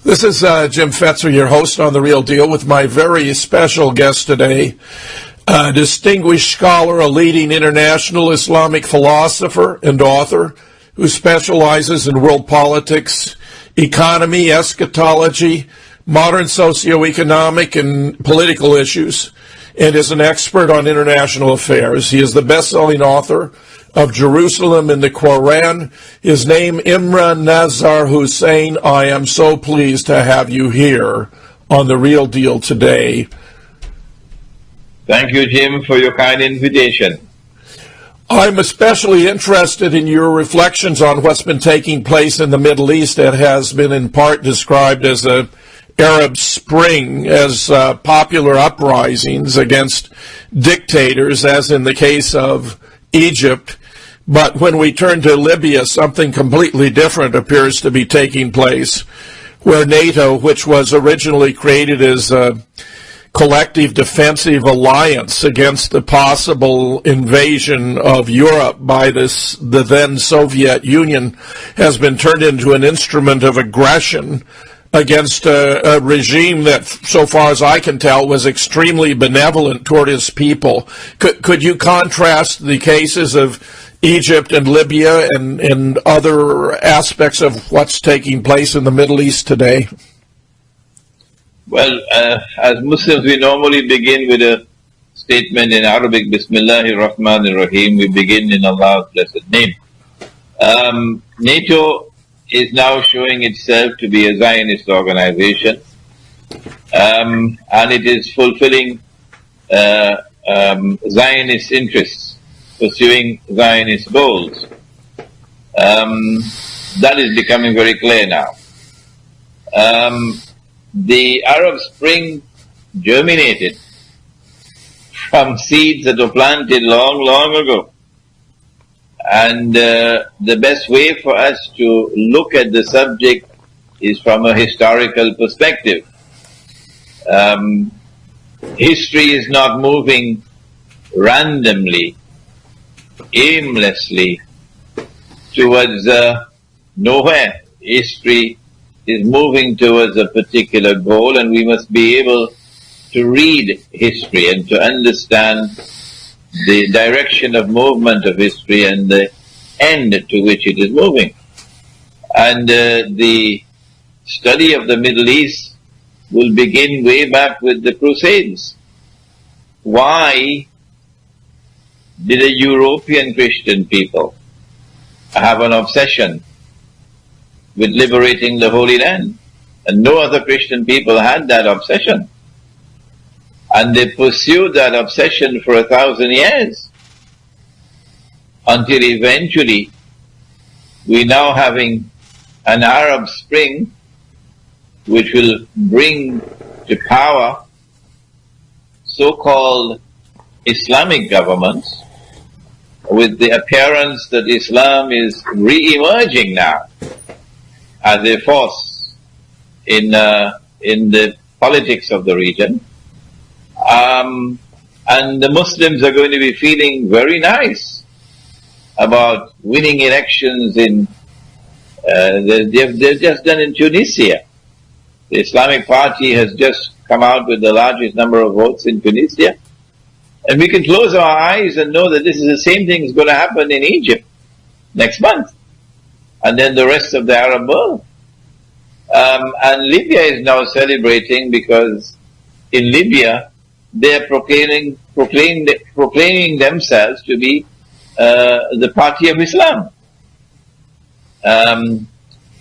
This is Jim Fetzer, your host on The Real Deal, with my very special guest today, a distinguished scholar, a leading international Islamic philosopher and author who specializes in world politics, economy, eschatology, modern socioeconomic and political issues, and is an expert on international affairs. He is the best-selling author of Jerusalem in the Quran. His name, Imran Nazar Hossein. I am so pleased to have you here on The Real Deal today. Thank you, Jim, for your kind invitation. I'm especially interested in your reflections on what's been taking place in the Middle East that has been in part described as a Arab Spring, as popular uprisings against dictators, as in the case of Egypt. But when we turn to Libya, something completely different appears to be taking place, where NATO, which was originally created as a collective defensive alliance against the possible invasion of Europe by the then Soviet Union, has been turned into an instrument of aggression against a regime that, so far as I can tell, was extremely benevolent toward its people. Could you contrast the cases of Egypt and Libya and other aspects of what's taking place in the Middle East today? Well, as Muslims, we normally begin with a statement in Arabic, Bismillahir Rahmanir Rahim. We begin in Allah's blessed name. NATO is now showing itself to be a Zionist organization, and it is fulfilling Zionist interests, pursuing Zionist goals. That is becoming very clear now. The Arab Spring germinated from seeds that were planted long, long ago. And the best way for us to look at the subject is from a historical perspective. History is not moving randomly, aimlessly towards nowhere. History is moving towards a particular goal, and we must be able to read history and to understand the direction of movement of history and the end to which it is moving. And the study of the Middle East will begin way back with the Crusades. Why did the European Christian people have an obsession with liberating the Holy Land? And no other Christian people had that obsession. And they pursued that obsession for 1,000 years, until eventually we now having an Arab Spring which will bring to power so-called Islamic governments, with the appearance that Islam is re-emerging now as a force in the politics of the region. And the Muslims are going to be feeling very nice about winning elections in, they've just done in Tunisia. The Islamic Party has just come out with the largest number of votes in Tunisia. And we can close our eyes and know that this is the same thing is going to happen in Egypt next month. And then the rest of the Arab world. And Libya is now celebrating, because in Libya, they're proclaiming themselves to be the party of Islam.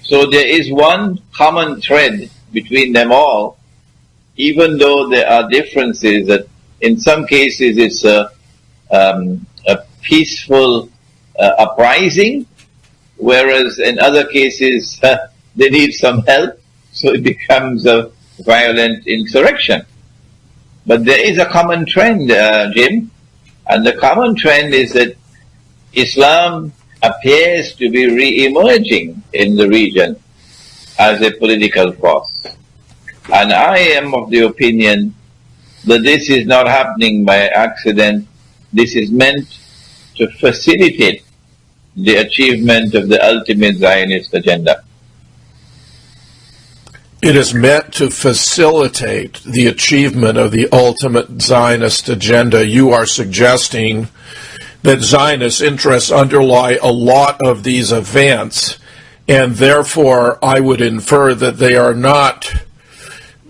So there is one common thread between them all, even though there are differences. That in some cases it's a peaceful uprising, whereas in other cases they need some help, so it becomes a violent insurrection. But there is a common trend, Jim, and the common trend is that Islam appears to be re-emerging in the region as a political force. And I am of the opinion that this is not happening by accident. This is meant to facilitate the achievement of the ultimate Zionist agenda. It is meant to facilitate the achievement of the ultimate Zionist agenda. You are suggesting that Zionist interests underlie a lot of these events, and therefore I would infer that they are not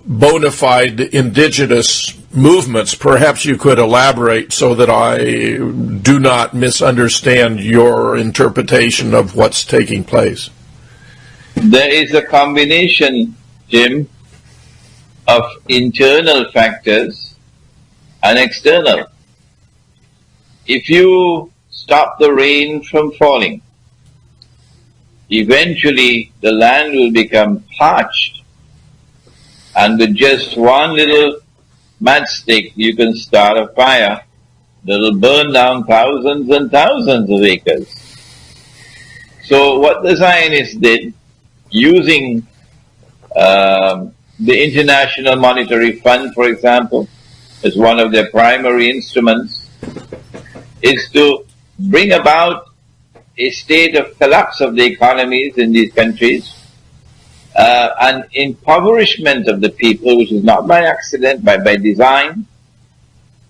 bona fide indigenous movements. Perhaps you could elaborate so that I do not misunderstand your interpretation of what's taking place. There is a combination, Jim, of internal factors and external. If you stop the rain from falling, eventually the land will become parched, and with just one little matchstick you can start a fire that will burn down thousands and thousands of acres. So what the Zionists did, using the International Monetary Fund, for example, as one of their primary instruments, is to bring about a state of collapse of the economies in these countries, and impoverishment of the people, which is not by accident, but by design.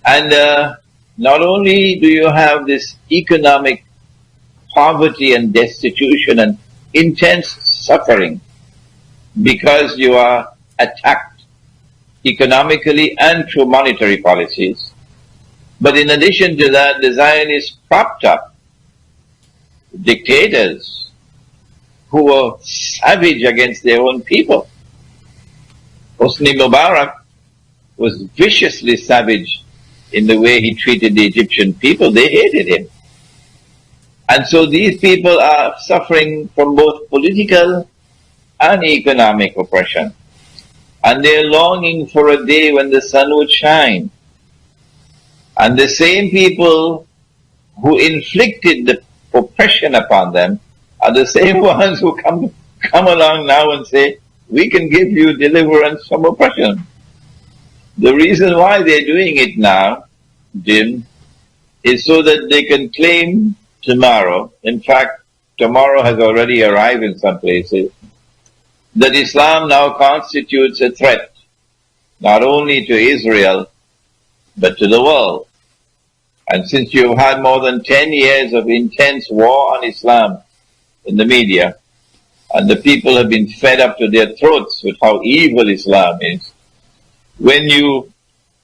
And not only do you have this economic poverty and destitution and intense suffering because you are attacked economically and through monetary policies, but in addition to that, the Zionists propped up dictators who were savage against their own people. Hosni Mubarak was viciously savage in the way he treated the Egyptian people. They hated him. And so these people are suffering from both political and economic oppression. And they're longing for a day when the sun would shine. And the same people who inflicted the oppression upon them are the same ones who come along now and say, we can give you deliverance from oppression. The reason why they're doing it now, Jim, is so that they can claim tomorrow, in fact, tomorrow has already arrived in some places, that Islam now constitutes a threat, not only to Israel, but to the world. And since you've had more than 10 years of intense war on Islam in the media, and the people have been fed up to their throats with how evil Islam is, when you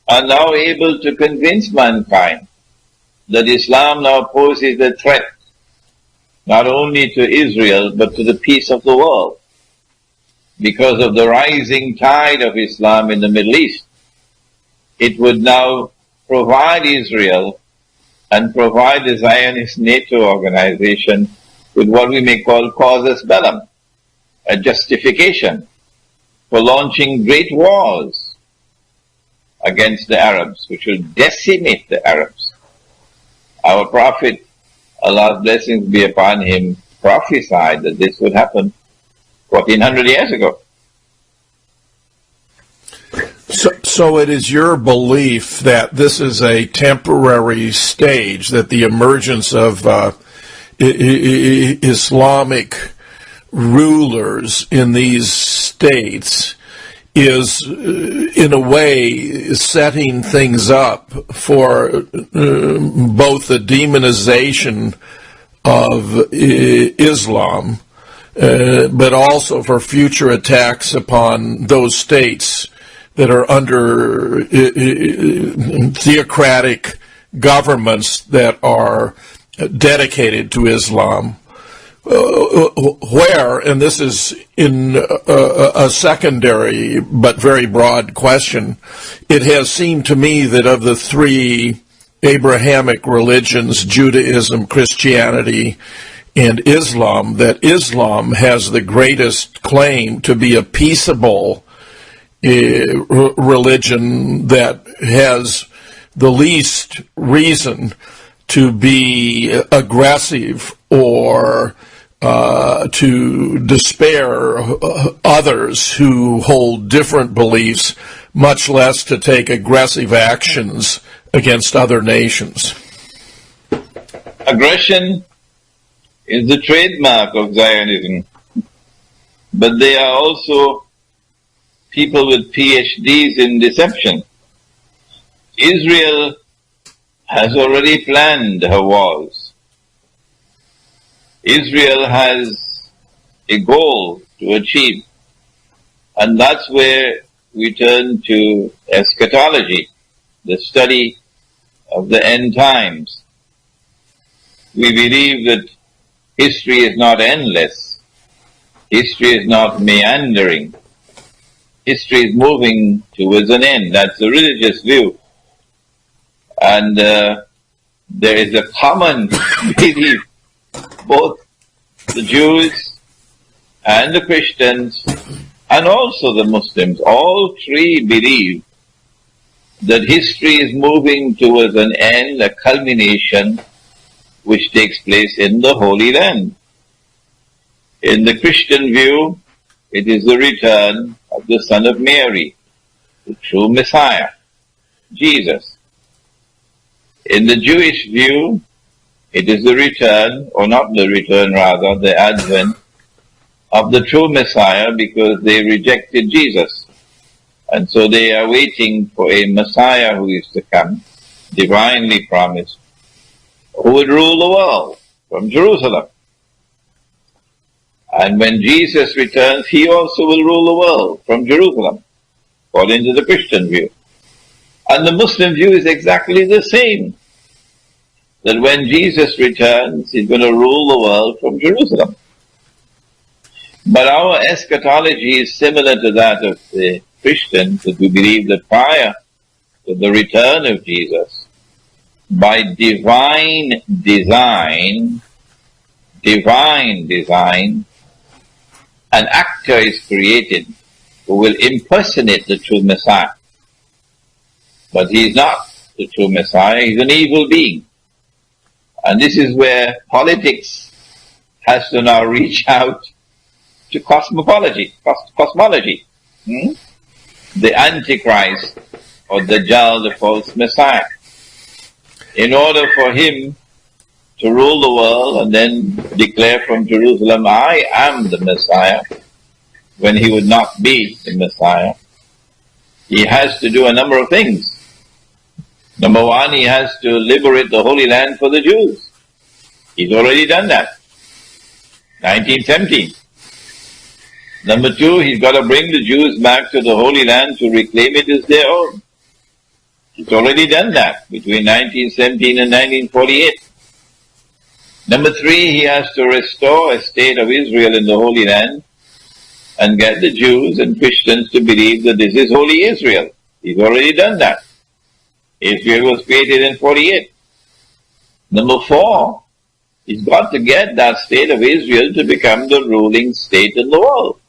are now able to convince mankind that Islam now poses a threat, not only to Israel, but to the peace of the world, because of the rising tide of Islam in the Middle East, it would now provide Israel and provide the Zionist NATO organization with what we may call casus bellum, a justification for launching great wars against the Arabs, which will decimate the Arabs. Our Prophet, Allah's blessings be upon him, prophesied that this would happen 1400 years ago. So it is your belief that this is a temporary stage, that the emergence of Islamic rulers in these states is, in a way, setting things up for both the demonization of Islam, but also for future attacks upon those states that are under theocratic governments that are dedicated to Islam, where, and this is in a secondary but very broad question, it has seemed to me that of the three Abrahamic religions, Judaism, Christianity, and Islam, that Islam has the greatest claim to be a peaceable religion that has the least reason to be aggressive or to despair others who hold different beliefs, much less to take aggressive actions against other nations. Aggression is the trademark of Zionism, but they are also people with PhDs in deception. Israel has already planned her wars. Israel has a goal to achieve, and that's where we turn to eschatology, the study of the end times. We believe that history is not endless. History is not meandering. History is moving towards an end. That's the religious view. And there is a common belief, both the Jews and the Christians and also the Muslims, all three believe that history is moving towards an end, a culmination, which takes place in the Holy Land. In the Christian view, it is the return of the Son of Mary, the true Messiah, Jesus. In the Jewish view, it is the return, or not the return rather, the advent of the true Messiah, because they rejected Jesus. And so they are waiting for a Messiah who is to come, divinely promised, who would rule the world from Jerusalem. And when Jesus returns, he also will rule the world from Jerusalem, according to the Christian view. And the Muslim view is exactly the same, that when Jesus returns, he's going to rule the world from Jerusalem. But our eschatology is similar to that of the Christians, that we believe that prior to the return of Jesus, by divine design, an actor is created who will impersonate the true Messiah. But he is not the true Messiah, he's an evil being. And this is where politics has to now reach out to cosmology. The Antichrist, or Dajjal, the false Messiah. In order for him to rule the world and then declare from Jerusalem, I am the Messiah, when he would not be the Messiah, he has to do a number of things. Number one, he has to liberate the Holy Land for the Jews. He's already done that. 1917. Number two, he's got to bring the Jews back to the Holy Land to reclaim it as their own. He's already done that between 1917 and 1948. Number three, he has to restore a state of Israel in the Holy Land and get the Jews and Christians to believe that this is Holy Israel. He's already done that. Israel was created in 48. Number four, he's got to get that state of Israel to become the ruling state in the world.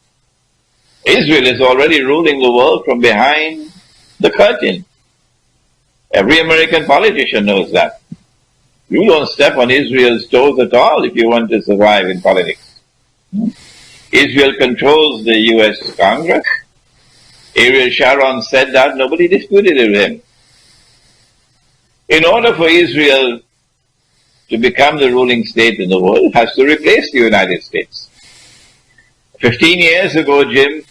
Israel is already ruling the world from behind the curtain. Every American politician knows that. You don't step on Israel's toes at all if you want to survive in politics. Israel controls the U.S. Congress. Ariel Sharon said that, nobody disputed it with him. In order for Israel to become the ruling state in the world, it has to replace the United States. 15 years ago, Jim,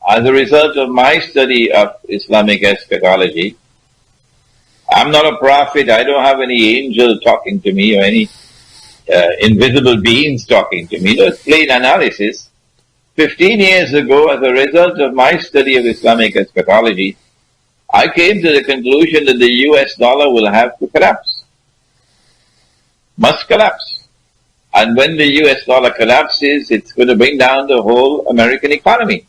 as a result of my study of Islamic eschatology, I'm not a prophet, I don't have any angel talking to me or any invisible beings talking to me, it's plain analysis. 15 years ago, as a result of my study of Islamic eschatology, I came to the conclusion that the US dollar will have to collapse. Must collapse. And when the US dollar collapses, it's going to bring down the whole American economy.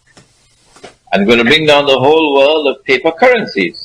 And going to bring down the whole world of paper currencies.